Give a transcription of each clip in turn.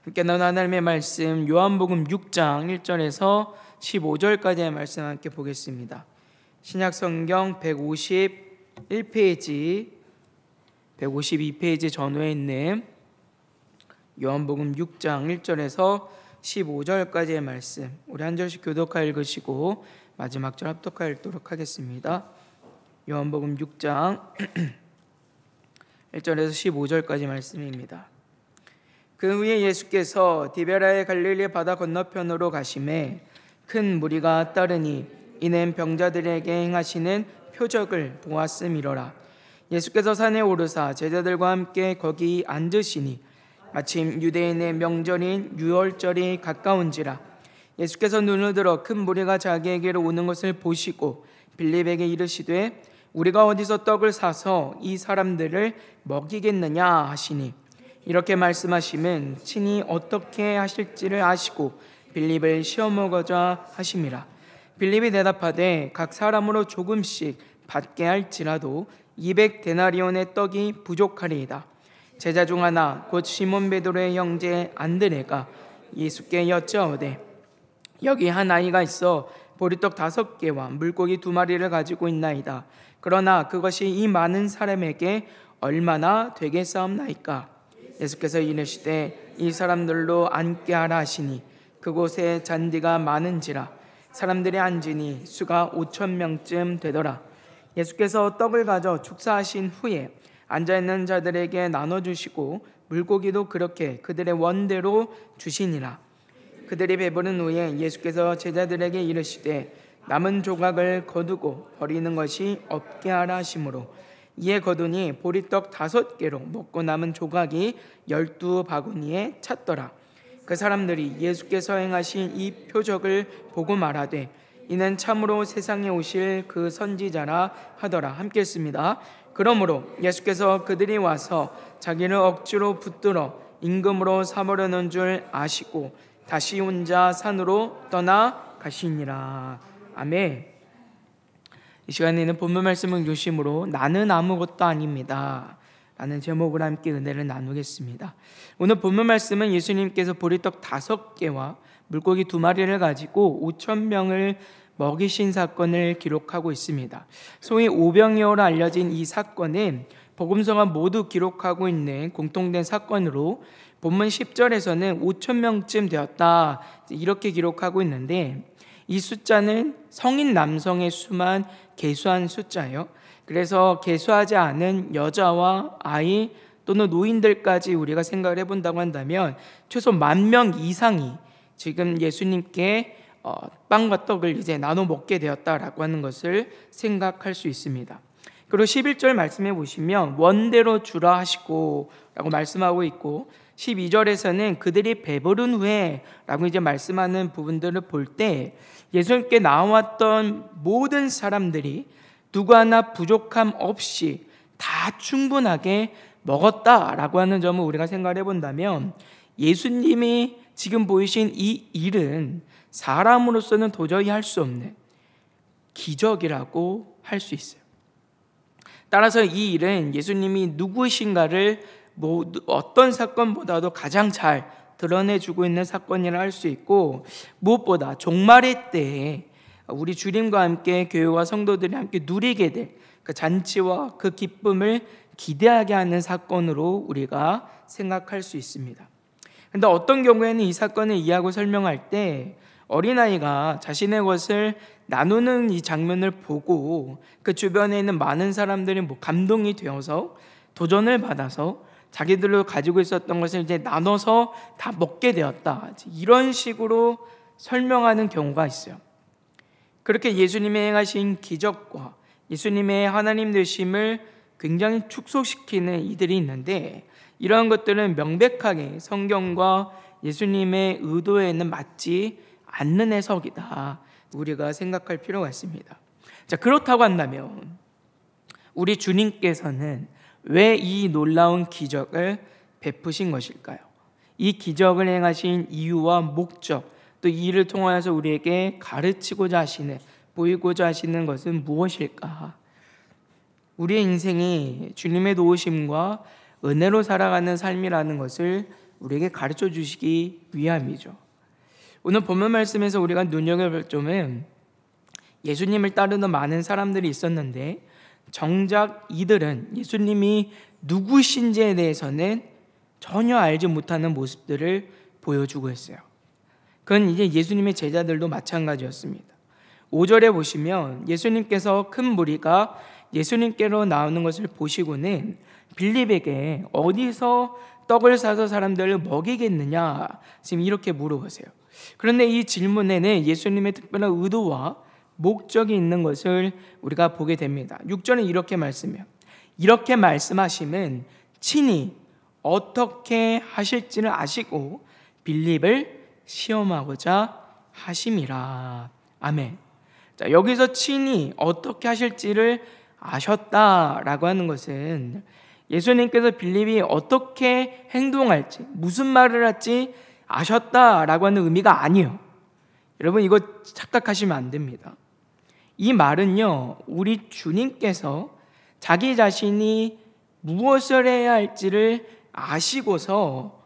함께 나눈 하나님의 말씀 요한복음 6장 1절에서 15절까지의 말씀 함께 보겠습니다. 신약성경 151페이지 152페이지 전후에 있는 요한복음 6장 1절에서 15절까지의 말씀, 우리 한 절씩 교독하여 읽으시고 마지막 절 합독하여 읽도록 하겠습니다. 요한복음 6장 1절에서 15절까지 말씀입니다. 그 후에 예수께서 디베라의 갈릴리 바다 건너편으로 가시매 큰 무리가 따르니 이는 병자들에게 행하시는 표적을 보았음이로라. 예수께서 산에 오르사 제자들과 함께 거기 앉으시니 마침 유대인의 명절인 유월절이 가까운지라. 예수께서 눈을 들어 큰 무리가 자기에게로 오는 것을 보시고 빌립에게 이르시되 우리가 어디서 떡을 사서 이 사람들을 먹이겠느냐 하시니, 이렇게 말씀하시면 친히 어떻게 하실지를 아시고 빌립을 시험하고자 하심이라. 빌립이 대답하되 각 사람으로 조금씩 받게 할지라도 200데나리온의 떡이 부족하리이다. 제자 중 하나 곧 시몬 베드로의 형제 안드레가 예수께 여짜오되 여기 한 아이가 있어 보리떡 5개와 물고기 2마리를 가지고 있나이다. 그러나 그것이 이 많은 사람에게 얼마나 되겠사옵나이까? 예수께서 이르시되 이 사람들로 앉게 하라 하시니 그곳에 잔디가 많은지라. 사람들이 앉으니 수가 5,000명쯤 되더라. 예수께서 떡을 가져 축사하신 후에 앉아있는 자들에게 나눠주시고 물고기도 그렇게 그들의 원대로 주시니라. 그들이 배부른 후에 예수께서 제자들에게 이르시되 남은 조각을 거두고 버리는 것이 없게 하라 하시므로 이에 거두니 보리떡 5개로 먹고 남은 조각이 12바구니에 찼더라. 그 사람들이 예수께서 행하신 이 표적을 보고 말하되 이는 참으로 세상에 오실 그 선지자라 하더라. 함께 했습니다. 그러므로 예수께서 그들이 와서 자기를 억지로 붙들어 임금으로 삼으려는 줄 아시고 다시 혼자 산으로 떠나 가시니라. 아멘. 이 시간에는 본문 말씀을 중심으로 나는 아무것도 아닙니다 라는 제목으로 함께 은혜를 나누겠습니다. 오늘 본문 말씀은 예수님께서 보리떡 5개와 물고기 2마리를 가지고 5,000명을 먹이신 사건을 기록하고 있습니다. 소위 오병이어로 알려진 이 사건은 복음서가 모두 기록하고 있는 공통된 사건으로 본문 10절에서는 5,000명쯤 되었다 이렇게 기록하고 있는데, 이 숫자는 성인 남성의 수만 계수한 숫자예요. 그래서 계수하지 않은 여자와 아이 또는 노인들까지 우리가 생각을 해본다고 한다면 최소 10,000명 이상이 지금 예수님께 빵과 떡을 이제 나눠 먹게 되었다라고 하는 것을 생각할 수 있습니다. 그리고 11절 말씀해 보시면 원대로 주라 하시고 라고 말씀하고 있고, 12절에서는 그들이 배부른 후에 라고 이제 말씀하는 부분들을 볼 때 예수님께 나왔던 모든 사람들이 누구 하나 부족함 없이 다 충분하게 먹었다라고 하는 점을 우리가 생각을 해본다면, 예수님이 지금 보이신 이 일은 사람으로서는 도저히 할 수 없는 기적이라고 할 수 있어요. 따라서 이 일은 예수님이 누구신가를 어떤 사건보다도 가장 잘 드러내주고 있는 사건이라 할 수 있고, 무엇보다 종말의 때에 우리 주님과 함께 교회와 성도들이 함께 누리게 될 그 잔치와 그 기쁨을 기대하게 하는 사건으로 우리가 생각할 수 있습니다. 그런데 어떤 경우에는 이 사건을 이해하고 설명할 때 어린아이가 자신의 것을 나누는 이 장면을 보고 그 주변에 있는 많은 사람들이 감동이 되어서 도전을 받아서 자기들로 가지고 있었던 것을 이제 나눠서 다 먹게 되었다, 이런 식으로 설명하는 경우가 있어요. 그렇게 예수님이 행하신 기적과 예수님의 하나님 되심을 굉장히 축소시키는 이들이 있는데, 이러한 것들은 명백하게 성경과 예수님의 의도에는 맞지 않는 해석이다, 우리가 생각할 필요가 있습니다. 자, 그렇다고 한다면 우리 주님께서는 왜 이 놀라운 기적을 베푸신 것일까요? 이 기적을 행하신 이유와 목적, 또 이 일을 통하여서 우리에게 가르치고자 하시는, 보이고자 하시는 것은 무엇일까? 우리의 인생이 주님의 도우심과 은혜로 살아가는 삶이라는 것을 우리에게 가르쳐 주시기 위함이죠. 오늘 본문 말씀에서 우리가 눈여겨볼 점은 예수님을 따르는 많은 사람들이 있었는데 정작 이들은 예수님이 누구신지에 대해서는 전혀 알지 못하는 모습들을 보여주고 있어요. 그건 이제 예수님의 제자들도 마찬가지였습니다. 5절에 보시면 예수님께서 큰 무리가 예수님께로 나오는 것을 보시고는 빌립에게 어디서 떡을 사서 사람들을 먹이겠느냐 지금 이렇게 물어보세요. 그런데 이 질문에는 예수님의 특별한 의도와 목적이 있는 것을 우리가 보게 됩니다. 6절은 이렇게 말씀해요. 이렇게 말씀하시면 친히 어떻게 하실지를 아시고 빌립을 시험하고자 하심이라. 아멘. 자, 여기서 친히 어떻게 하실지를 아셨다라고 하는 것은 예수님께서 빌립이 어떻게 행동할지, 무슨 말을 할지 아셨다라고 하는 의미가 아니에요. 여러분, 이거 착각하시면 안 됩니다. 이 말은요, 우리 주님께서 자기 자신이 무엇을 해야 할지를 아시고서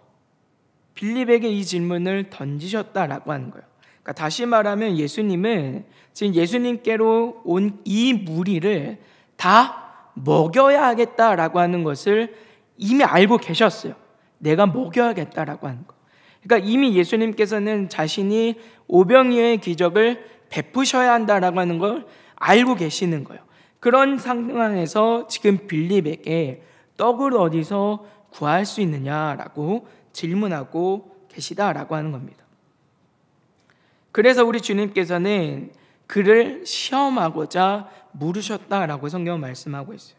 빌립에게 이 질문을 던지셨다라고 하는 거예요. 그러니까 다시 말하면 예수님은 지금 예수님께로 온 이 무리를 다 먹여야 하겠다라고 하는 것을 이미 알고 계셨어요. 내가 먹여야겠다라고 하는 거. 그러니까 이미 예수님께서는 자신이 오병이어의 기적을 베푸셔야 한다라고 하는 걸 알고 계시는 거예요. 그런 상황에서 지금 빌립에게 떡을 어디서 구할 수 있느냐라고 질문하고 계시다라고 하는 겁니다. 그래서 우리 주님께서는 그를 시험하고자 물으셨다라고 성경은 말씀하고 있어요.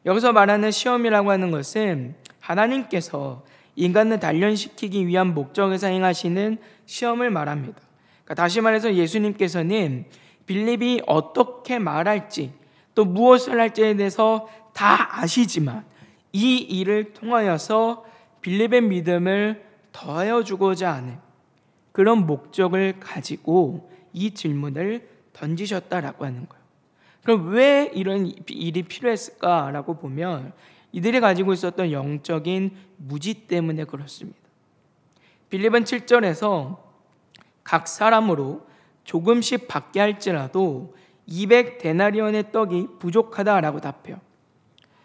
여기서 말하는 시험이라고 하는 것은 하나님께서 인간을 단련시키기 위한 목적에서 행하시는 시험을 말합니다. 그러니까 다시 말해서 예수님께서는 빌립이 어떻게 말할지 또 무엇을 할지에 대해서 다 아시지만 이 일을 통하여서 빌립의 믿음을 더하여 주고자 하는 그런 목적을 가지고 이 질문을 던지셨다라고 하는 거예요. 그럼 왜 이런 일이 필요했을까라고 보면 이들이 가지고 있었던 영적인 무지 때문에 그렇습니다. 빌립은 7절에서 각 사람으로 조금씩 받게 할지라도 200데나리온의 떡이 부족하다라고 답해요.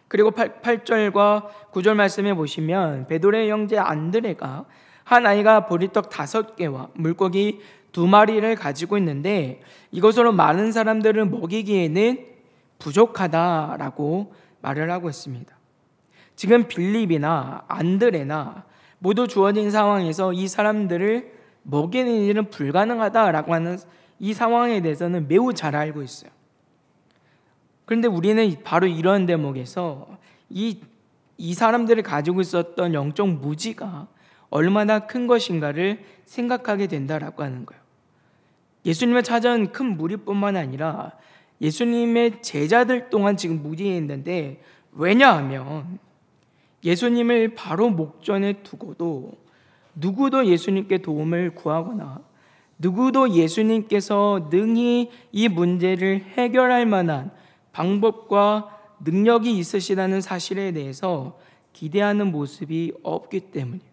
그리고 8절과 9절 말씀에 보시면 베드로의 형제 안드레가 한 아이가 보리떡 5개와 물고기 2마리를 가지고 있는데 이것으로 많은 사람들을 먹이기에는 부족하다라고 말을 하고 있습니다. 지금 빌립이나 안드레나 모두 주어진 상황에서 이 사람들을 먹이는 일은 불가능하다라고 하는 이 상황에 대해서는 매우 잘 알고 있어요. 그런데 우리는 바로 이런 대목에서 이 사람들이 가지고 있었던 영적 무지가 얼마나 큰 것인가를 생각하게 된다라고 하는 거예요. 예수님을 찾아온 큰 무리뿐만 아니라 예수님의 제자들 또한 지금 무리에 있는데, 왜냐하면 예수님을 바로 목전에 두고도 누구도 예수님께 도움을 구하거나 누구도 예수님께서 능히 이 문제를 해결할 만한 방법과 능력이 있으시다는 사실에 대해서 기대하는 모습이 없기 때문이에요.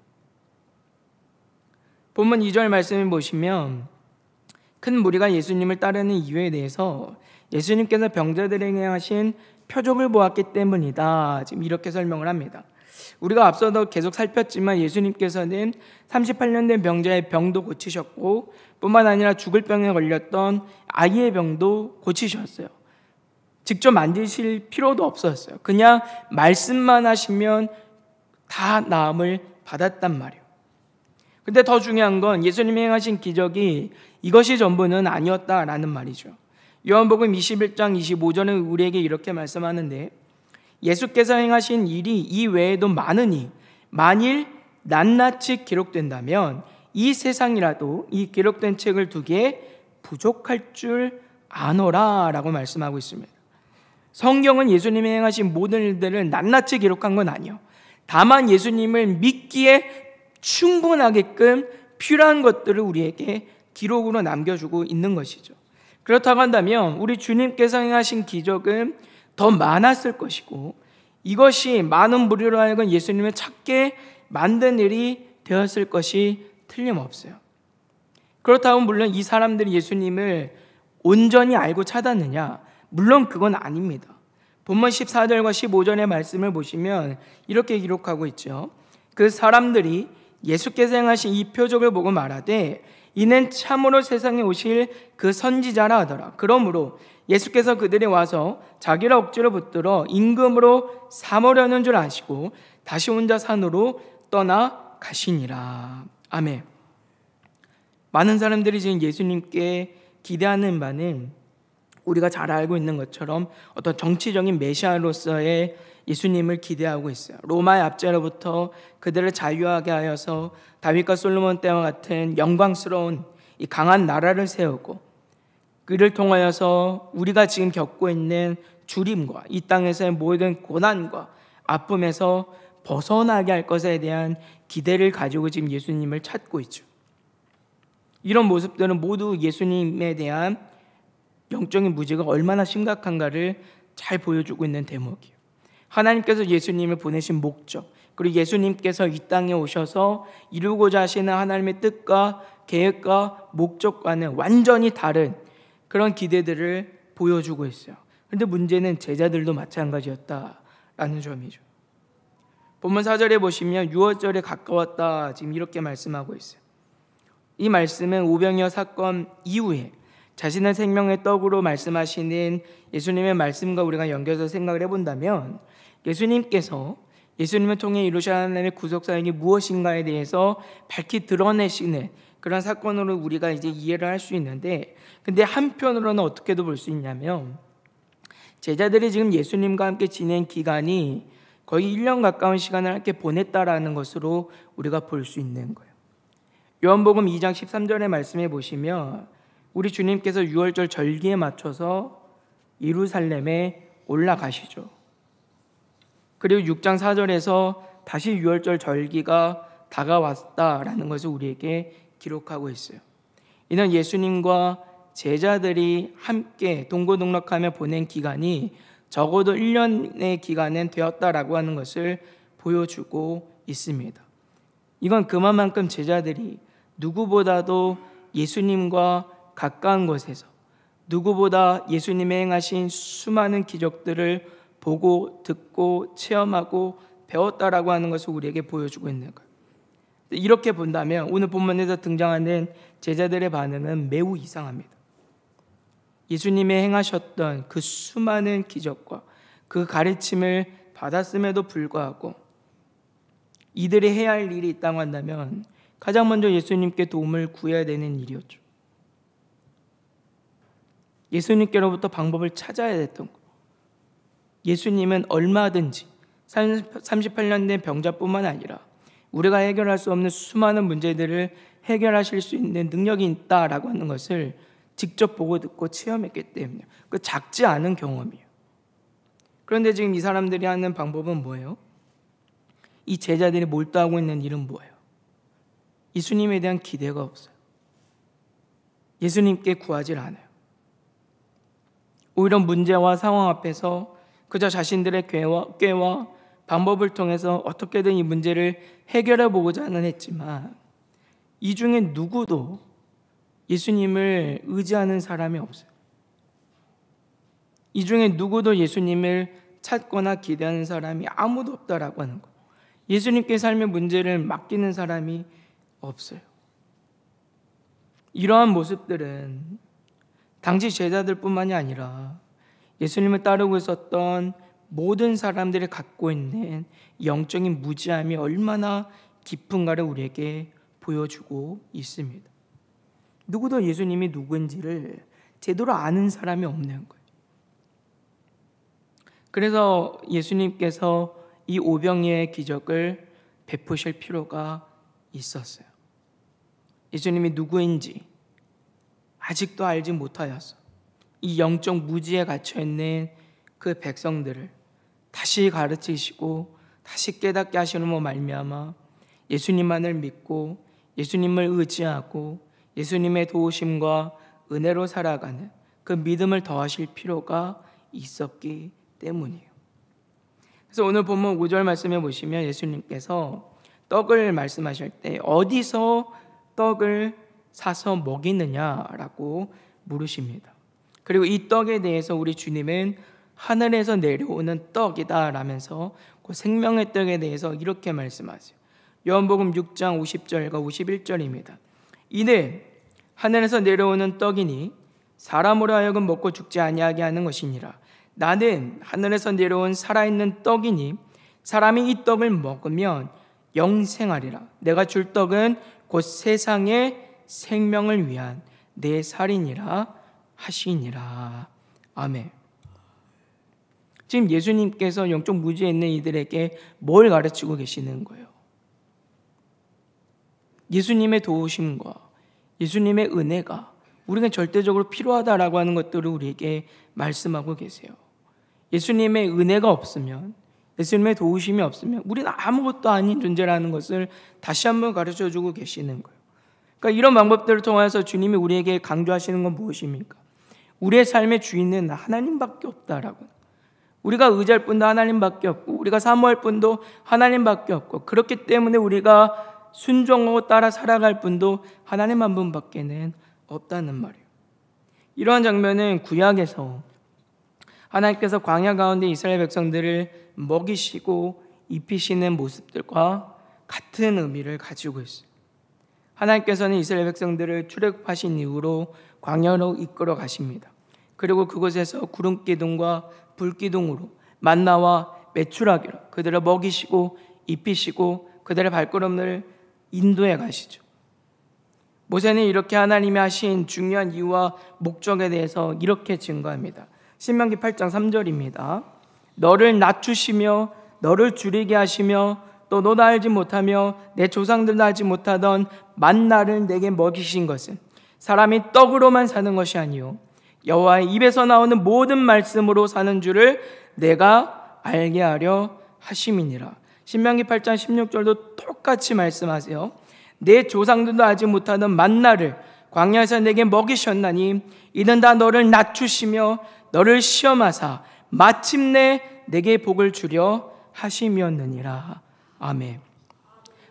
본문 2절 말씀을 보시면 큰 무리가 예수님을 따르는 이유에 대해서 예수님께서 병자들에게 하신 표적을 보았기 때문이다, 지금 이렇게 설명을 합니다. 우리가 앞서도 계속 살폈지만 예수님께서는 38년 된 병자의 병도 고치셨고 뿐만 아니라 죽을 병에 걸렸던 아이의 병도 고치셨어요. 직접 만지실 필요도 없었어요. 그냥 말씀만 하시면 다 나음을 받았단 말이에요. 근데 더 중요한 건 예수님이 행하신 기적이 이것이 전부는 아니었다라는 말이죠. 요한복음 21장 25절은 우리에게 이렇게 말씀하는데, 예수께서 행하신 일이 이 외에도 많으니 만일 낱낱이 기록된다면 이 세상이라도 이 기록된 책을 두기에 부족할 줄 아노라 라고 말씀하고 있습니다. 성경은 예수님이 행하신 모든 일들을 낱낱이 기록한 건 아니에요. 다만 예수님을 믿기에 충분하게끔 필요한 것들을 우리에게 기록으로 남겨주고 있는 것이죠. 그렇다고 한다면 우리 주님께서 행하신 기적은 더 많았을 것이고, 이것이 많은 무리로 하여금 예수님을 찾게 만든 일이 되었을 것이 틀림없어요. 그렇다면 물론 이 사람들이 예수님을 온전히 알고 찾았느냐? 물론 그건 아닙니다. 본문 14절과 15절의 말씀을 보시면 이렇게 기록하고 있죠. 그 사람들이 예수께서 행하신 이 표적을 보고 말하되 이는 참으로 세상에 오실 그 선지자라 하더라. 그러므로 예수께서 그들이 와서 자기를 억지로 붙들어 임금으로 삼으려는 줄 아시고 다시 혼자 산으로 떠나 가시니라. 아멘. 많은 사람들이 지금 예수님께 기대하는 바는 우리가 잘 알고 있는 것처럼 어떤 정치적인 메시아로서의 예수님을 기대하고 있어요. 로마의 압제로부터 그들을 자유하게 하여서 다윗과 솔로몬 때와 같은 영광스러운 이 강한 나라를 세우고 그를 통하여서 우리가 지금 겪고 있는 주림과 이 땅에서의 모든 고난과 아픔에서 벗어나게 할 것에 대한 기대를 가지고 지금 예수님을 찾고 있죠. 이런 모습들은 모두 예수님에 대한 영적인 무지가 얼마나 심각한가를 잘 보여주고 있는 대목이에요. 하나님께서 예수님을 보내신 목적, 그리고 예수님께서 이 땅에 오셔서 이루고자 하시는 하나님의 뜻과 계획과 목적과는 완전히 다른 그런 기대들을 보여주고 있어요. 그런데 문제는 제자들도 마찬가지였다라는 점이죠. 본문 4절에 보시면 유월절에 가까웠다 지금 이렇게 말씀하고 있어요. 이 말씀은 오병이어 사건 이후에 자신의 생명의 떡으로 말씀하시는 예수님의 말씀과 우리가 연결해서 생각을 해본다면 예수님께서 예수님을 통해 이루신 하나님의 구속사역이 무엇인가에 대해서 밝히 드러내시는 그런 사건으로 우리가 이제 이해를 할 수 있는데, 근데 한편으로는 어떻게도 볼 수 있냐면 제자들이 지금 예수님과 함께 지낸 기간이 거의 1년 가까운 시간을 함께 보냈다라는 것으로 우리가 볼 수 있는 거예요. 요한복음 2장 13절의 말씀에 보시면 우리 주님께서 유월절 절기에 맞춰서 예루살렘에 올라가시죠. 그리고 6장 4절에서 다시 유월절 절기가 다가왔다라는 것을 우리에게 기록하고 있어요. 이는 예수님과 제자들이 함께 동고동락하며 보낸 기간이 적어도 1년의 기간은 되었다라고 하는 것을 보여주고 있습니다. 이건 그만큼 제자들이 누구보다도 예수님과 가까운 곳에서 누구보다 예수님의 행하신 수많은 기적들을 보고 듣고 체험하고 배웠다라고 하는 것을 우리에게 보여주고 있는 거예요. 이렇게 본다면 오늘 본문에서 등장하는 제자들의 반응은 매우 이상합니다. 예수님의 행하셨던 그 수많은 기적과 그 가르침을 받았음에도 불구하고 이들이 해야 할 일이 있다고 한다면 가장 먼저 예수님께 도움을 구해야 되는 일이었죠. 예수님께로부터 방법을 찾아야 됐던 것. 예수님은 얼마든지 38년 된 병자뿐만 아니라 우리가 해결할 수 없는 수많은 문제들을 해결하실 수 있는 능력이 있다라고 하는 것을 직접 보고 듣고 체험했기 때문에 그 작지 않은 경험이에요. 그런데 지금 이 사람들이 하는 방법은 뭐예요? 이 제자들이 몰두하고 있는 일은 뭐예요? 예수님에 대한 기대가 없어요. 예수님께 구하질 않아요. 오히려 문제와 상황 앞에서 그저 자신들의 꾀와 방법을 통해서 어떻게든 이 문제를 해결해 보고자는 했지만 이 중에 누구도 예수님을 의지하는 사람이 없어요. 이 중에 누구도 예수님을 찾거나 기대하는 사람이 아무도 없다라고 하는 거예요. 예수님께 삶의 문제를 맡기는 사람이 없어요. 이러한 모습들은 당시 제자들뿐만이 아니라 예수님을 따르고 있었던 모든 사람들이 갖고 있는 영적인 무지함이 얼마나 깊은가를 우리에게 보여주고 있습니다. 누구도 예수님이 누구인지를 제대로 아는 사람이 없는 거예요. 그래서 예수님께서 이 오병이어의 기적을 베푸실 필요가 있었어요. 예수님이 누구인지 아직도 알지 못하여서 이 영적 무지에 갇혀있는 그 백성들을 다시 가르치시고 다시 깨닫게 하시는 말미암아 예수님만을 믿고 예수님을 의지하고 예수님의 도우심과 은혜로 살아가는 그 믿음을 더하실 필요가 있었기 때문이에요. 그래서 오늘 본문 5절 말씀에 보시면 예수님께서 떡을 말씀하실 때 어디서 떡을 사서 먹이느냐라고 물으십니다. 그리고 이 떡에 대해서 우리 주님은 하늘에서 내려오는 떡이다 라면서 그 생명의 떡에 대해서 이렇게 말씀하세요. 요한복음 6장 50절과 51절입니다. 이는 하늘에서 내려오는 떡이니 사람으로 하여금 먹고 죽지 아니하게 하는 것이니라. 나는 하늘에서 내려온 살아있는 떡이니 사람이 이 떡을 먹으면 영생하리라. 내가 줄 떡은 곧 세상의 생명을 위한 내 살이니라 하시니라. 아멘. 지금 예수님께서 영적 무지에 있는 이들에게 뭘 가르치고 계시는 거예요? 예수님의 도우심과 예수님의 은혜가 우리가 절대적으로 필요하다라고 하는 것들을 우리에게 말씀하고 계세요. 예수님의 은혜가 없으면, 예수님의 도우심이 없으면 우리는 아무것도 아닌 존재라는 것을 다시 한번 가르쳐주고 계시는 거예요. 그러니까 이런 방법들을 통해서 주님이 우리에게 강조하시는 건 무엇입니까? 우리의 삶의 주인은 하나님밖에 없다라고. 우리가 의지할 분도 하나님밖에 없고 우리가 사모할 분도 하나님밖에 없고, 그렇기 때문에 우리가 순종하고 따라 살아갈 분도 하나님 한 분밖에는 없다는 말이에요. 이러한 장면은 구약에서 하나님께서 광야 가운데 이스라엘 백성들을 먹이시고 입히시는 모습들과 같은 의미를 가지고 있어요. 하나님께서는 이스라엘 백성들을 출애굽하신 이후로 광야로 이끌어 가십니다. 그리고 그곳에서 구름 기둥과 불 기둥으로 만나와 메추라기로 그들을 먹이시고 입히시고 그들의 발걸음을 인도해 가시죠. 모세는 이렇게 하나님이 하신 중요한 이유와 목적에 대해서 이렇게 증거합니다. 신명기 8장 3절입니다. 너를 낮추시며 너를 줄이게 하시며 또 너도 알지 못하며 내 조상들도 알지 못하던 만나를 내게 먹이신 것은 사람이 떡으로만 사는 것이 아니요 여호와의 입에서 나오는 모든 말씀으로 사는 줄을 내가 알게 하려 하심이니라. 신명기 8장 16절도 똑같이 말씀하세요. 내 조상들도 알지 못하던 만나를 광야에서 내게 먹이셨나니 이는 다 너를 낮추시며 너를 시험하사 마침내 내게 복을 주려 하심이었느니라. 아멘.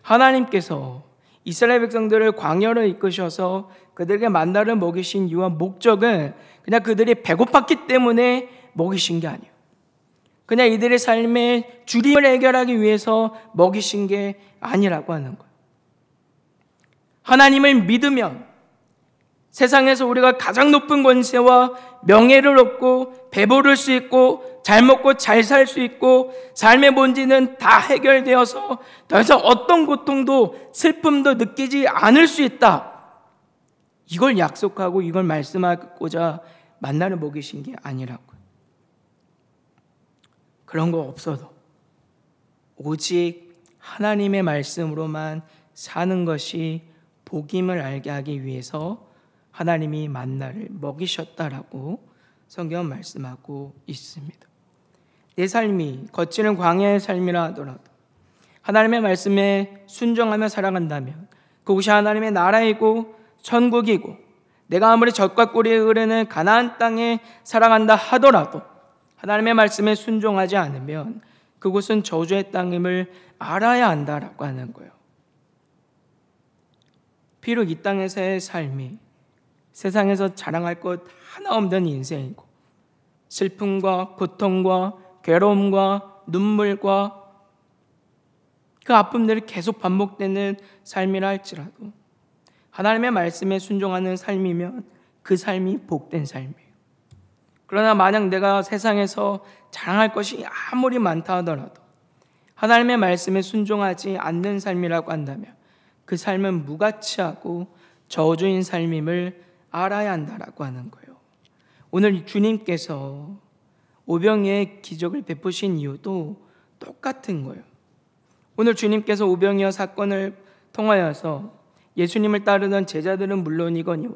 하나님께서 이스라엘 백성들을 광야로 이끄셔서 그들에게 만나를 먹이신 이유와 목적은 그냥 그들이 배고팠기 때문에 먹이신 게 아니에요. 그냥 이들의 삶의 주림을 해결하기 위해서 먹이신 게 아니라고 하는 거예요. 하나님을 믿으면 세상에서 우리가 가장 높은 권세와 명예를 얻고 배부를 수 있고 잘 먹고 잘 살 수 있고 삶의 본질은 다 해결되어서 더 이상 어떤 고통도 슬픔도 느끼지 않을 수 있다. 이걸 약속하고 이걸 말씀하고자 만나를 먹이신 게 아니라고요. 그런 거 없어도 오직 하나님의 말씀으로만 사는 것이 복임을 알게 하기 위해서 하나님이 만나를 먹이셨다라고 성경은 말씀하고 있습니다. 내 삶이 거치는 광야의 삶이라 하더라도 하나님의 말씀에 순종하며 살아간다면 그곳이 하나님의 나라이고 천국이고 내가 아무리 젖과 꿀이 흐르는 가나안 땅에 살아간다 하더라도 하나님의 말씀에 순종하지 않으면 그곳은 저주의 땅임을 알아야 한다라고 하는 거예요. 비록 이 땅에서의 삶이 세상에서 자랑할 것 하나 없는 인생이고 슬픔과 고통과 괴로움과 눈물과 그 아픔들이 계속 반복되는 삶이라 할지라도 하나님의 말씀에 순종하는 삶이면 그 삶이 복된 삶이에요. 그러나 만약 내가 세상에서 자랑할 것이 아무리 많다 하더라도 하나님의 말씀에 순종하지 않는 삶이라고 한다면 그 삶은 무가치하고 저주인 삶임을 알아야 한다라고 하는 거예요. 오늘 주님께서 오병이의 기적을 베푸신 이유도 똑같은 거예요. 오늘 주님께서 오병이어 사건을 통하여서 예수님을 따르던 제자들은 물론이거니와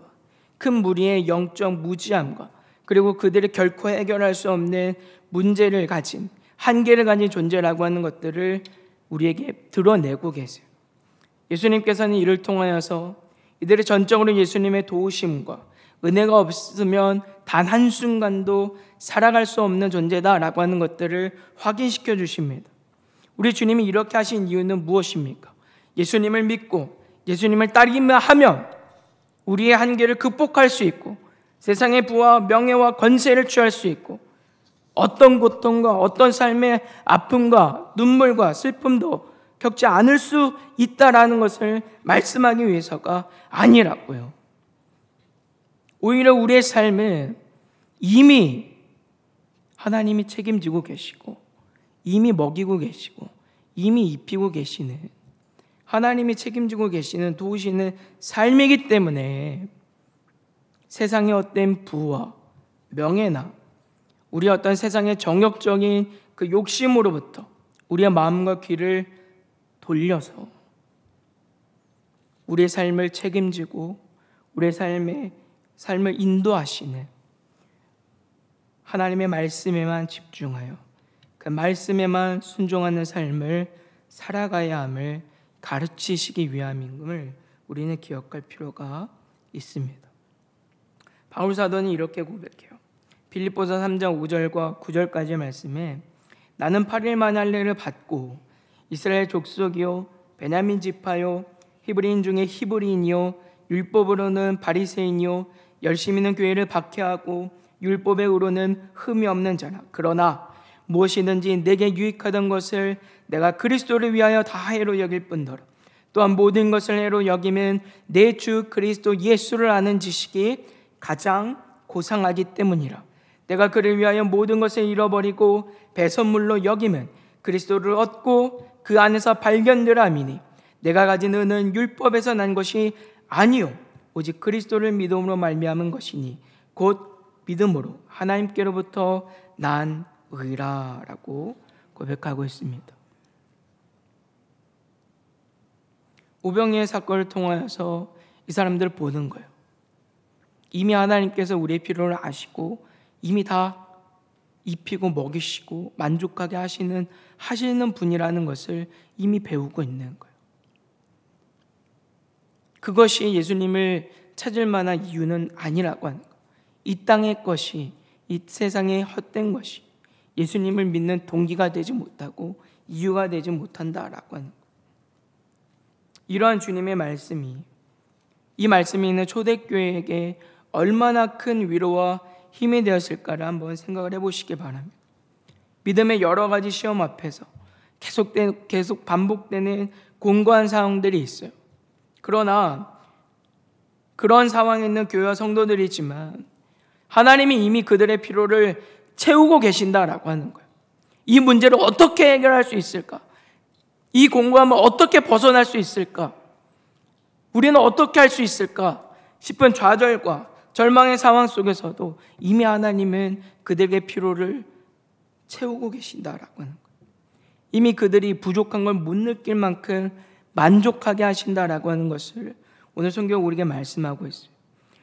큰 무리의 영적 무지함과 그리고 그들이 결코 해결할 수 없는 문제를 가진 한계를 가진 존재라고 하는 것들을 우리에게 드러내고 계세요. 예수님께서는 이를 통하여서 이들이 전적으로 예수님의 도우심과 은혜가 없으면 단 한순간도 살아갈 수 없는 존재다라고 하는 것들을 확인시켜 주십니다. 우리 주님이 이렇게 하신 이유는 무엇입니까? 예수님을 믿고 예수님을 따르기만 하면 우리의 한계를 극복할 수 있고 세상의 부와 명예와 권세를 취할 수 있고 어떤 고통과 어떤 삶의 아픔과 눈물과 슬픔도 겪지 않을 수 있다라는 것을 말씀하기 위해서가 아니라고요. 오히려 우리의 삶은 이미 하나님이 책임지고 계시고 이미 먹이고 계시고 이미 입히고 계시는 하나님이 책임지고 계시는 도우시는 삶이기 때문에 세상의 어떤 부와 명예나 우리 어떤 세상의 정욕적인 그 욕심으로부터 우리의 마음과 귀를 돌려서 우리의 삶을 책임지고 우리의 삶을 인도하시는 하나님의 말씀에만 집중하여 그 말씀에만 순종하는 삶을 살아가야 함을 가르치시기 위함임을 우리는 기억할 필요가 있습니다. 바울 사도는 이렇게 고백해요. 빌립보서 3장 5절과 9절까지의 말씀에 나는 8일만 할례를 받고 이스라엘 족속이요 베냐민 지파요 히브리인 중에 히브리인이요 율법으로는 바리새인이요 열심히는 교회를 박해하고 율법에 의로는 흠이 없는 자라. 그러나 무엇이든지 내게 유익하던 것을 내가 그리스도를 위하여 다 해로 여길 뿐더러 또한 모든 것을 해로 여기면 내 주 그리스도 예수를 아는 지식이 가장 고상하기 때문이라. 내가 그를 위하여 모든 것을 잃어버리고 배선물로 여기면 그리스도를 얻고 그 안에서 발견되라 함이니 내가 가진 은은 율법에서 난 것이 아니요 오직 그리스도를 믿음으로 말미암은 것이니 곧 믿음으로 하나님께로부터 난 의라라고 고백하고 있습니다. 오병이의 사건을 통하여서 이 사람들을 보는 거예요. 이미 하나님께서 우리의 필요를 아시고 이미 다 입히고 먹이시고 만족하게 하시는 분이라는 것을 이미 배우고 있는 거예요. 그것이 예수님을 찾을 만한 이유는 아니라고 하는 거예요. 이 땅의 것이, 이 세상의 헛된 것이 예수님을 믿는 동기가 되지 못하고 이유가 되지 못한다라고 하는 거예요. 이러한 주님의 말씀이, 이 말씀이 있는 초대교회에게 얼마나 큰 위로와 힘이 되었을까를 한번 생각을 해보시기 바랍니다. 믿음의 여러 가지 시험 앞에서 계속 반복되는 공고한 상황들이 있어요. 그러나 그런 상황에 있는 교회와 성도들이지만 하나님이 이미 그들의 필요를 채우고 계신다라고 하는 거예요. 이 문제를 어떻게 해결할 수 있을까? 이 공고함을 어떻게 벗어날 수 있을까? 우리는 어떻게 할 수 있을까? 싶은 좌절과 절망의 상황 속에서도 이미 하나님은 그들의 필요를 채우고 계신다라고 하는 거예요. 이미 그들이 부족한 걸 못 느낄 만큼 만족하게 하신다라고 하는 것을 오늘 성경 우리에게 말씀하고 있어요.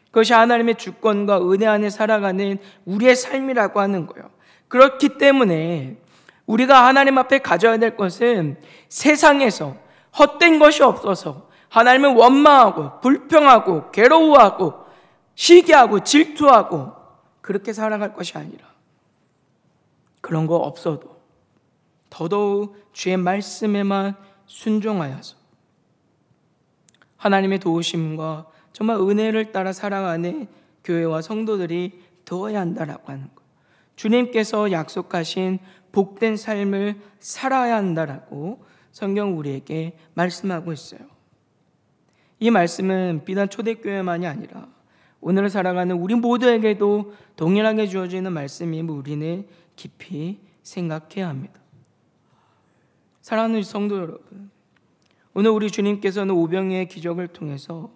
그것이 하나님의 주권과 은혜 안에 살아가는 우리의 삶이라고 하는 거예요. 그렇기 때문에 우리가 하나님 앞에 가져야 될 것은 세상에서 헛된 것이 없어서 하나님을 원망하고 불평하고 괴로워하고 시기하고 질투하고 그렇게 살아갈 것이 아니라 그런 거 없어도 더더욱 주의 말씀에만 순종하여서 하나님의 도우심과 정말 은혜를 따라 살아가는 교회와 성도들이 되어야 한다라고 하는 거예요. 주님께서 약속하신 복된 삶을 살아야 한다라고 성경 우리에게 말씀하고 있어요. 이 말씀은 비단 초대교회만이 아니라 오늘 살아가는 우리 모두에게도 동일하게 주어지는 말씀임을 우리는 깊이 생각해야 합니다. 사랑하는 성도 여러분, 오늘 우리 주님께서는 오병이의 기적을 통해서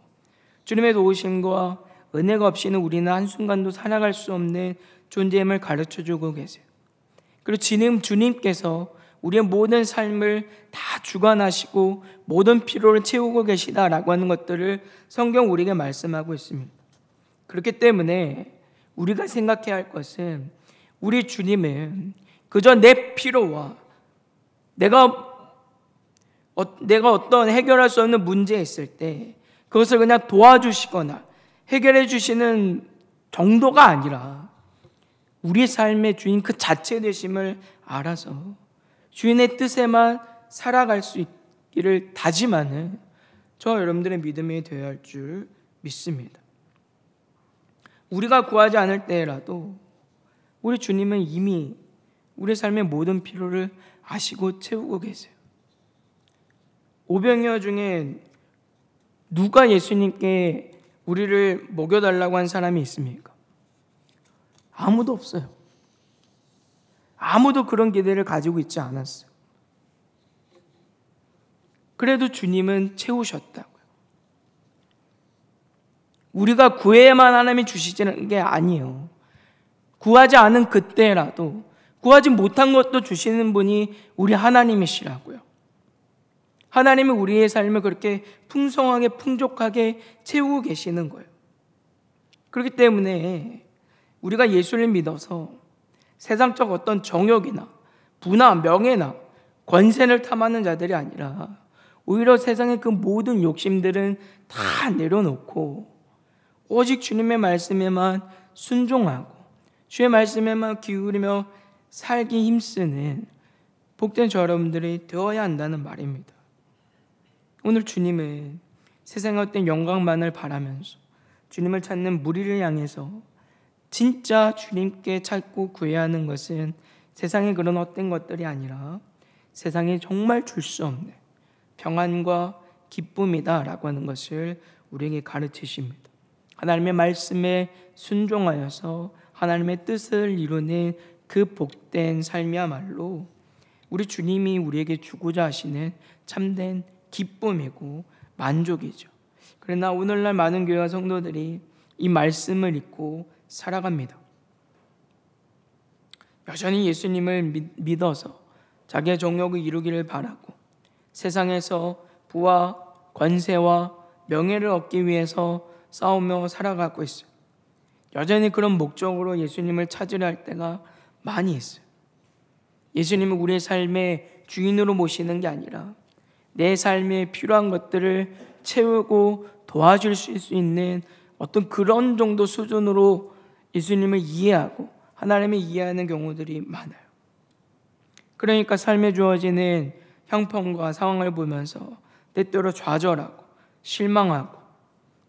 주님의 도우심과 은혜가 없이는 우리는 한순간도 살아갈 수 없는 존재임을 가르쳐주고 계세요. 그리고 지금 주님께서 우리의 모든 삶을 다 주관하시고 모든 필요를 채우고 계시다라고 하는 것들을 성경 우리에게 말씀하고 있습니다. 그렇기 때문에 우리가 생각해야 할 것은 우리 주님은 그저 내 필요와 내가 어떤 해결할 수 없는 문제에 있을 때 그것을 그냥 도와주시거나 해결해 주시는 정도가 아니라 우리 삶의 주인 그 자체 되심을 알아서 주인의 뜻에만 살아갈 수 길을 다짐하는 저 여러분들의 믿음이 되어야 할 줄 믿습니다. 우리가 구하지 않을 때라도 우리 주님은 이미 우리 삶의 모든 필요를 아시고 채우고 계세요. 오병이어 중에 누가 예수님께 우리를 먹여달라고 한 사람이 있습니까? 아무도 없어요. 아무도 그런 기대를 가지고 있지 않았어요. 그래도 주님은 채우셨다고요. 우리가 구해야만 하나님이 주시지는 게 아니에요. 구하지 않은 그때라도, 구하지 못한 것도 주시는 분이 우리 하나님이시라고요. 하나님은 우리의 삶을 그렇게 풍성하게 풍족하게 채우고 계시는 거예요. 그렇기 때문에 우리가 예수를 믿어서 세상적 어떤 정욕이나 부나 명예나 권세를 탐하는 자들이 아니라 오히려 세상의 그 모든 욕심들은 다 내려놓고 오직 주님의 말씀에만 순종하고 주의 말씀에만 기울이며 살기 힘쓰는 복된 저 여러분들이 되어야 한다는 말입니다. 오늘 주님은 세상의 어떤 영광만을 바라면서 주님을 찾는 무리를 향해서 진짜 주님께 찾고 구해야 하는 것은 세상의 그런 헛된 것들이 아니라 세상에 정말 줄 수 없는 평안과 기쁨이다 라고 하는 것을 우리에게 가르치십니다. 하나님의 말씀에 순종하여서 하나님의 뜻을 이루는 그 복된 삶이야말로 우리 주님이 우리에게 주고자 하시는 참된 기쁨이고 만족이죠. 그러나 오늘날 많은 교회와 성도들이 이 말씀을 잊고 살아갑니다. 여전히 예수님을 믿어서 자기의 정욕을 이루기를 바라고 세상에서 부와 권세와 명예를 얻기 위해서 싸우며 살아가고 있어요. 여전히 그런 목적으로 예수님을 찾으려 할 때가 많이 있어요. 예수님은 우리의 삶의 주인으로 모시는 게 아니라 내 삶에 필요한 것들을 채우고 도와줄 수 있는 어떤 그런 정도 수준으로 예수님을 이해하고 하나님을 이해하는 경우들이 많아요. 그러니까 삶에 주어지는 형편과 상황을 보면서 때때로 좌절하고 실망하고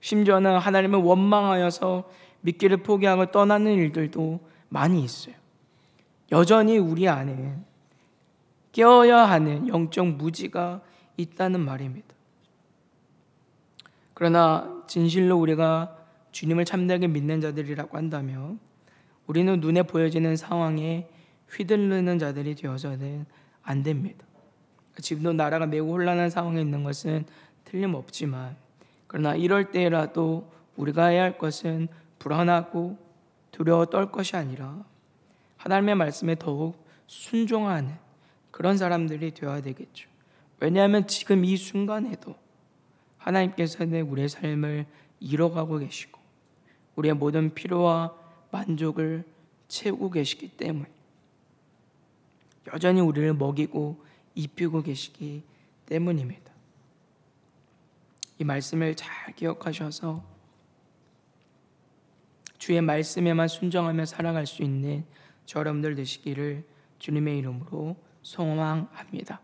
심지어는 하나님을 원망하여서 믿기를 포기하고 떠나는 일들도 많이 있어요. 여전히 우리 안에 깨어야 하는 영적 무지가 있다는 말입니다. 그러나 진실로 우리가 주님을 참되게 믿는 자들이라고 한다면 우리는 눈에 보여지는 상황에 휘둘르는 자들이 되어서는 안 됩니다. 지금도 나라가 매우 혼란한 상황에 있는 것은 틀림없지만 그러나 이럴 때라도 우리가 해야 할 것은 불안하고 두려워 떨 것이 아니라 하나님의 말씀에 더욱 순종하는 그런 사람들이 되어야 되겠죠. 왜냐하면 지금 이 순간에도 하나님께서는 우리의 삶을 이뤄가고 계시고 우리의 모든 필요와 만족을 채우고 계시기 때문에 여전히 우리를 먹이고 입히고 계시기 때문입니다. 이 말씀을 잘 기억하셔서 주의 말씀에만 순종하며 살아갈 수 있는 저 여러분들 되시기를 주님의 이름으로 소망합니다.